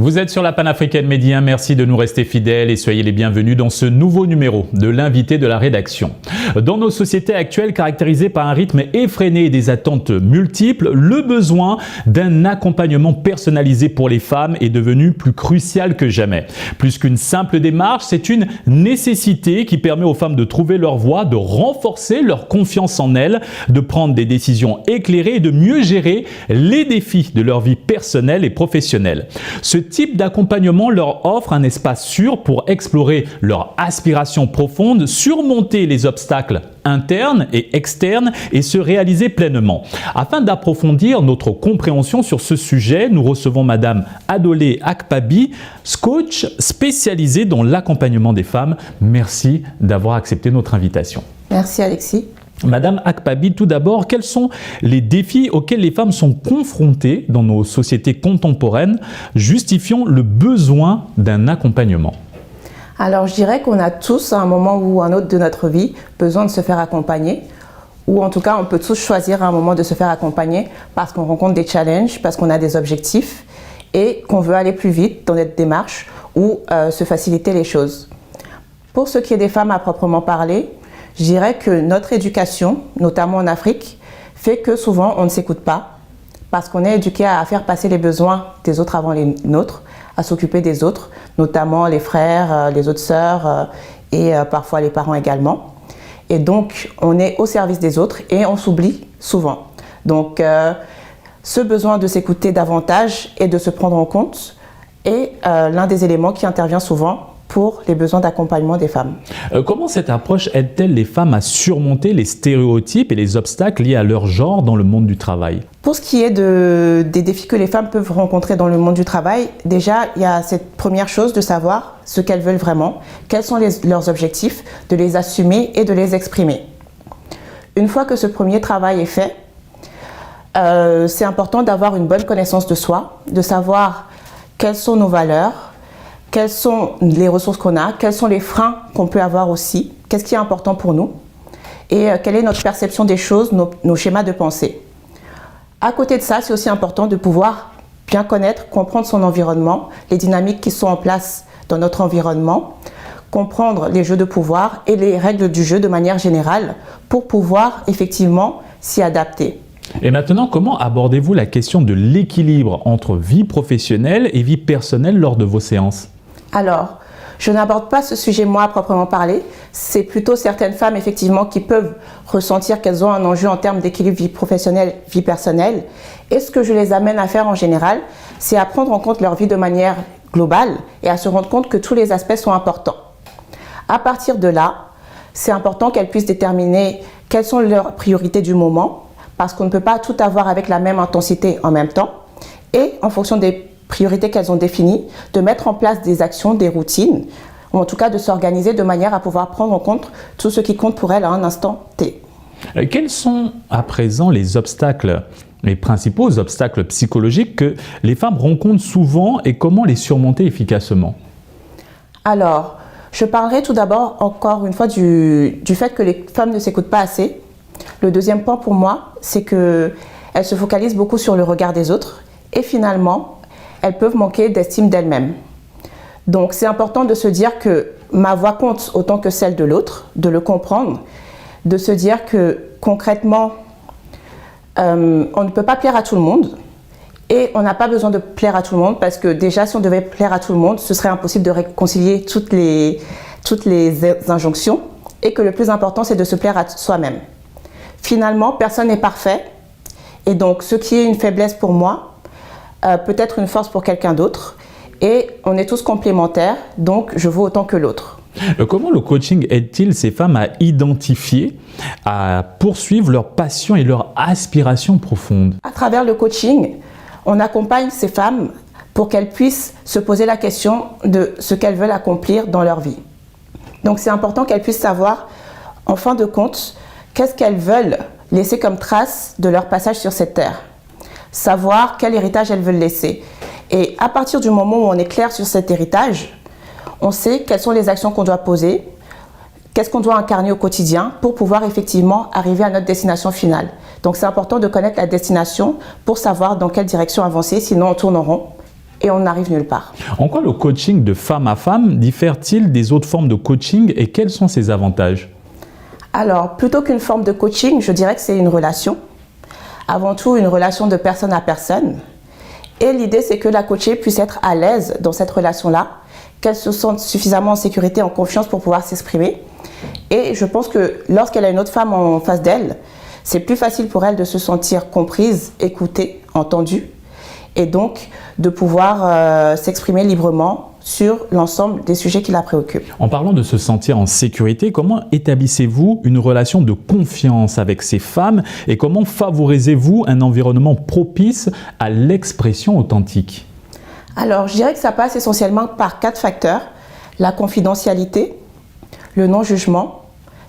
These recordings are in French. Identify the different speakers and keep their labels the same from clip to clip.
Speaker 1: Vous êtes sur la Panafricaine Média, merci de nous rester fidèles et soyez les bienvenus dans ce nouveau numéro de l'invité de la rédaction. Dans nos sociétés actuelles caractérisées par un rythme effréné et des attentes multiples, le besoin d'un accompagnement personnalisé pour les femmes est devenu plus crucial que jamais. Plus qu'une simple démarche, c'est une nécessité qui permet aux femmes de trouver leur voie, de renforcer leur confiance en elles, de prendre des décisions éclairées et de mieux gérer les défis de leur vie personnelle et professionnelle. Ce type d'accompagnement leur offre un espace sûr pour explorer leurs aspirations profondes, surmonter les obstacles internes et externes et se réaliser pleinement. Afin d'approfondir notre compréhension sur ce sujet, nous recevons Madame Adolé Akpabi, coach spécialisée dans l'accompagnement des femmes. Merci d'avoir accepté notre invitation.
Speaker 2: Merci Alexis.
Speaker 1: Madame Akpabi, tout d'abord, quels sont les défis auxquels les femmes sont confrontées dans nos sociétés contemporaines, justifiant le besoin d'un accompagnement?
Speaker 2: Alors je dirais qu'on a tous à un moment ou un autre de notre vie besoin de se faire accompagner, ou en tout cas on peut tous choisir à un moment de se faire accompagner parce qu'on rencontre des challenges, parce qu'on a des objectifs et qu'on veut aller plus vite dans notre démarche ou se faciliter les choses. Pour ce qui est des femmes à proprement parler, je dirais que notre éducation, notamment en Afrique, fait que souvent on ne s'écoute pas parce qu'on est éduqué à faire passer les besoins des autres avant les nôtres, à s'occuper des autres, notamment les frères, les autres sœurs et parfois les parents également. Et donc on est au service des autres et on s'oublie souvent. Donc ce besoin de s'écouter davantage et de se prendre en compte est l'un des éléments qui intervient souvent pour les besoins d'accompagnement des femmes.
Speaker 1: Comment cette approche aide-t-elle les femmes à surmonter les stéréotypes et les obstacles liés à leur genre dans le monde du travail?
Speaker 2: Pour ce qui est des défis que les femmes peuvent rencontrer dans le monde du travail, déjà il y a cette première chose de savoir ce qu'elles veulent vraiment, quels sont leurs objectifs, de les assumer et de les exprimer. Une fois que ce premier travail est fait, c'est important d'avoir une bonne connaissance de soi, de savoir quelles sont nos valeurs, quelles sont les ressources qu'on a, quels sont les freins qu'on peut avoir aussi, qu'est-ce qui est important pour nous et quelle est notre perception des choses, nos schémas de pensée. À côté de ça, c'est aussi important de pouvoir bien connaître, comprendre son environnement, les dynamiques qui sont en place dans notre environnement, comprendre les jeux de pouvoir et les règles du jeu de manière générale pour pouvoir effectivement s'y adapter.
Speaker 1: Et maintenant, comment abordez-vous la question de l'équilibre entre vie professionnelle et vie personnelle lors de vos séances?
Speaker 2: Alors, je n'aborde pas ce sujet moi à proprement parler, c'est plutôt certaines femmes effectivement qui peuvent ressentir qu'elles ont un enjeu en termes d'équilibre vie professionnelle, vie personnelle. Et ce que je les amène à faire en général, c'est à prendre en compte leur vie de manière globale et à se rendre compte que tous les aspects sont importants. À partir de là, c'est important qu'elles puissent déterminer quelles sont leurs priorités du moment, parce qu'on ne peut pas tout avoir avec la même intensité en même temps, et en fonction des priorités qu'elles ont définies, de mettre en place des actions, des routines, ou en tout cas de s'organiser de manière à pouvoir prendre en compte tout ce qui compte pour elles à un instant T.
Speaker 1: Quels sont à présent les obstacles, les principaux obstacles psychologiques que les femmes rencontrent souvent et comment les surmonter efficacement?
Speaker 2: Alors, je parlerai tout d'abord encore une fois du fait que les femmes ne s'écoutent pas assez. Le deuxième point pour moi, c'est qu'elles se focalisent beaucoup sur le regard des autres et finalement, elles peuvent manquer d'estime d'elles-mêmes. Donc c'est important de se dire que ma voix compte autant que celle de l'autre, de le comprendre, de se dire que concrètement, on ne peut pas plaire à tout le monde et on n'a pas besoin de plaire à tout le monde parce que déjà si on devait plaire à tout le monde, ce serait impossible de réconcilier toutes les injonctions et que le plus important c'est de se plaire à soi-même. Finalement, personne n'est parfait et donc ce qui est une faiblesse pour moi, peut être une force pour quelqu'un d'autre et on est tous complémentaires, donc je vaux autant que l'autre.
Speaker 1: Comment le coaching aide-t-il ces femmes à identifier, à poursuivre leur passion et leur aspiration profonde?
Speaker 2: À travers le coaching, on accompagne ces femmes pour qu'elles puissent se poser la question de ce qu'elles veulent accomplir dans leur vie. Donc c'est important qu'elles puissent savoir, en fin de compte, qu'est-ce qu'elles veulent laisser comme trace de leur passage sur cette terre. Savoir quel héritage elles veulent laisser. Et à partir du moment où on est clair sur cet héritage, on sait quelles sont les actions qu'on doit poser, qu'est-ce qu'on doit incarner au quotidien pour pouvoir effectivement arriver à notre destination finale. Donc c'est important de connaître la destination pour savoir dans quelle direction avancer, sinon on tourne en rond et on n'arrive nulle part.
Speaker 1: En quoi le coaching de femme à femme diffère-t-il des autres formes de coaching et quels sont ses avantages?
Speaker 2: Alors, plutôt qu'une forme de coaching, je dirais que c'est une relation. Avant tout, une relation de personne à personne. Et l'idée, c'est que la coachée puisse être à l'aise dans cette relation-là, qu'elle se sente suffisamment en sécurité, en confiance pour pouvoir s'exprimer. Et je pense que lorsqu'elle a une autre femme en face d'elle, c'est plus facile pour elle de se sentir comprise, écoutée, entendue, et donc de pouvoir s'exprimer librement sur l'ensemble des sujets qui la préoccupent.
Speaker 1: En parlant de se sentir en sécurité, comment établissez-vous une relation de confiance avec ces femmes et comment favorisez-vous un environnement propice à l'expression authentique?
Speaker 2: Alors, je dirais que ça passe essentiellement par 4 facteurs: la confidentialité, le non-jugement,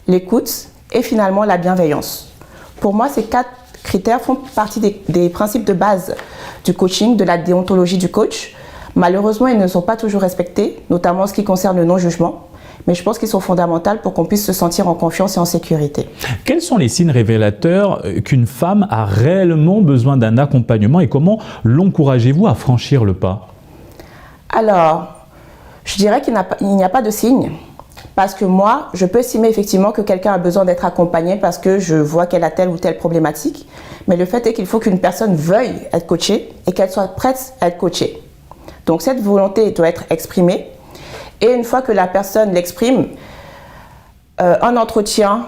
Speaker 2: l'écoute et finalement la bienveillance. Pour moi, ces 4 critères font partie des principes de base du coaching, de la déontologie du coach. Malheureusement, ils ne sont pas toujours respectés, notamment en ce qui concerne le non-jugement, mais je pense qu'ils sont fondamentaux pour qu'on puisse se sentir en confiance et en sécurité.
Speaker 1: Quels sont les signes révélateurs qu'une femme a réellement besoin d'un accompagnement et comment l'encouragez-vous à franchir le pas?
Speaker 2: Alors, je dirais qu'il n'y a pas de signe, parce que moi, je peux estimer effectivement que quelqu'un a besoin d'être accompagné parce que je vois qu'elle a telle ou telle problématique, mais le fait est qu'il faut qu'une personne veuille être coachée et qu'elle soit prête à être coachée. Donc cette volonté doit être exprimée et une fois que la personne l'exprime, un entretien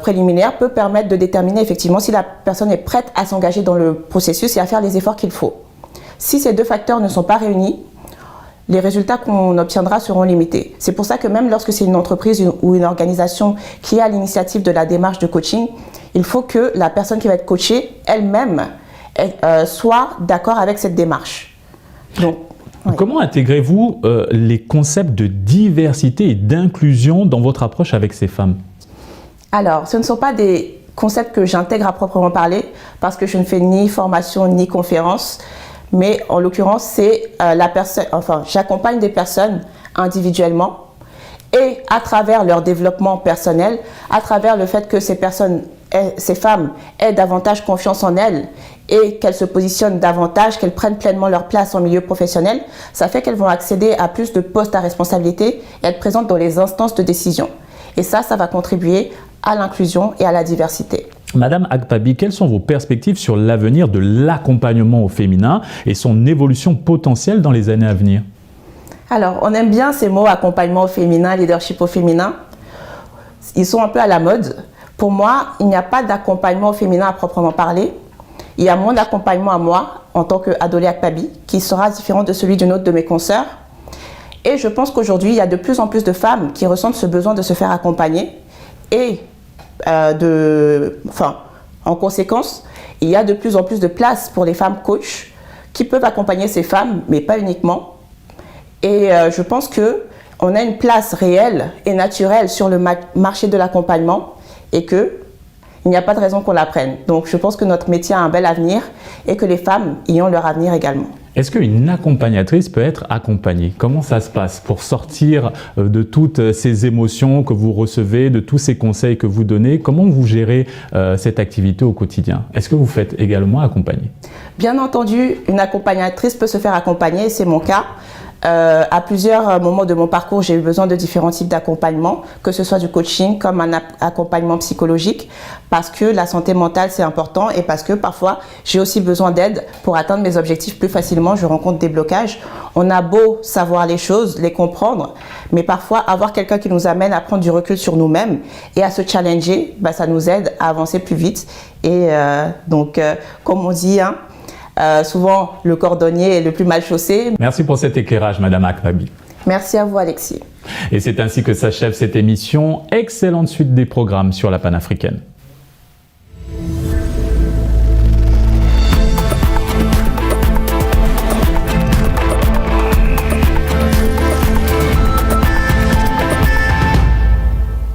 Speaker 2: préliminaire peut permettre de déterminer effectivement si la personne est prête à s'engager dans le processus et à faire les efforts qu'il faut. Si ces 2 facteurs ne sont pas réunis, les résultats qu'on obtiendra seront limités. C'est pour ça que même lorsque c'est une entreprise ou une organisation qui est à l'initiative de la démarche de coaching, il faut que la personne qui va être coachée elle-même soit d'accord avec cette démarche. Donc, oui.
Speaker 1: Comment intégrez-vous les concepts de diversité et d'inclusion dans votre approche avec ces femmes? Alors,
Speaker 2: ce ne sont pas des concepts que j'intègre à proprement parler parce que je ne fais ni formation ni conférence, mais en l'occurrence, c'est j'accompagne des personnes individuellement et à travers leur développement personnel, à travers le fait que ces femmes aient davantage confiance en elles et qu'elles se positionnent davantage, qu'elles prennent pleinement leur place en milieu professionnel, ça fait qu'elles vont accéder à plus de postes à responsabilité et être présentes dans les instances de décision. Et ça va contribuer à l'inclusion et à la diversité.
Speaker 1: Madame Akpabi, quelles sont vos perspectives sur l'avenir de l'accompagnement au féminin et son évolution potentielle dans les années à venir?
Speaker 2: Alors, on aime bien ces mots accompagnement au féminin, leadership au féminin. Ils sont un peu à la mode. Pour moi, il n'y a pas d'accompagnement au féminin à proprement parler. Il y a mon accompagnement à moi, en tant qu'Adolé Akpabi, qui sera différent de celui d'une autre de mes consoeurs. Et je pense qu'aujourd'hui, il y a de plus en plus de femmes qui ressentent ce besoin de se faire accompagner. Et en conséquence, il y a de plus en plus de place pour les femmes coachs qui peuvent accompagner ces femmes, mais pas uniquement. Et je pense qu'on a une place réelle et naturelle sur le marché de l'accompagnement et qu'il n'y a pas de raison qu'on la prenne. Donc je pense que notre métier a un bel avenir et que les femmes y ont leur avenir également.
Speaker 1: Est-ce qu'une accompagnatrice peut être accompagnée? Comment ça se passe pour sortir de toutes ces émotions que vous recevez, de tous ces conseils que vous donnez? Comment vous gérez cette activité au quotidien? Est-ce que vous faites également accompagner?
Speaker 2: Bien entendu, une accompagnatrice peut se faire accompagner, c'est mon cas. À plusieurs moments de mon parcours, j'ai eu besoin de différents types d'accompagnement, que ce soit du coaching comme un accompagnement psychologique, parce que la santé mentale c'est important et parce que parfois j'ai aussi besoin d'aide pour atteindre mes objectifs plus facilement. Je rencontre des blocages. On a beau savoir les choses, les comprendre, mais parfois avoir quelqu'un qui nous amène à prendre du recul sur nous-mêmes et à se challenger, ça nous aide à avancer plus vite. Et comme on dit, souvent, le cordonnier est le plus mal chaussé.
Speaker 1: Merci pour cet éclairage, Madame Akpabi.
Speaker 2: Merci à vous, Alexis.
Speaker 1: Et c'est ainsi que s'achève cette émission. Excellente suite des programmes sur la panafricaine.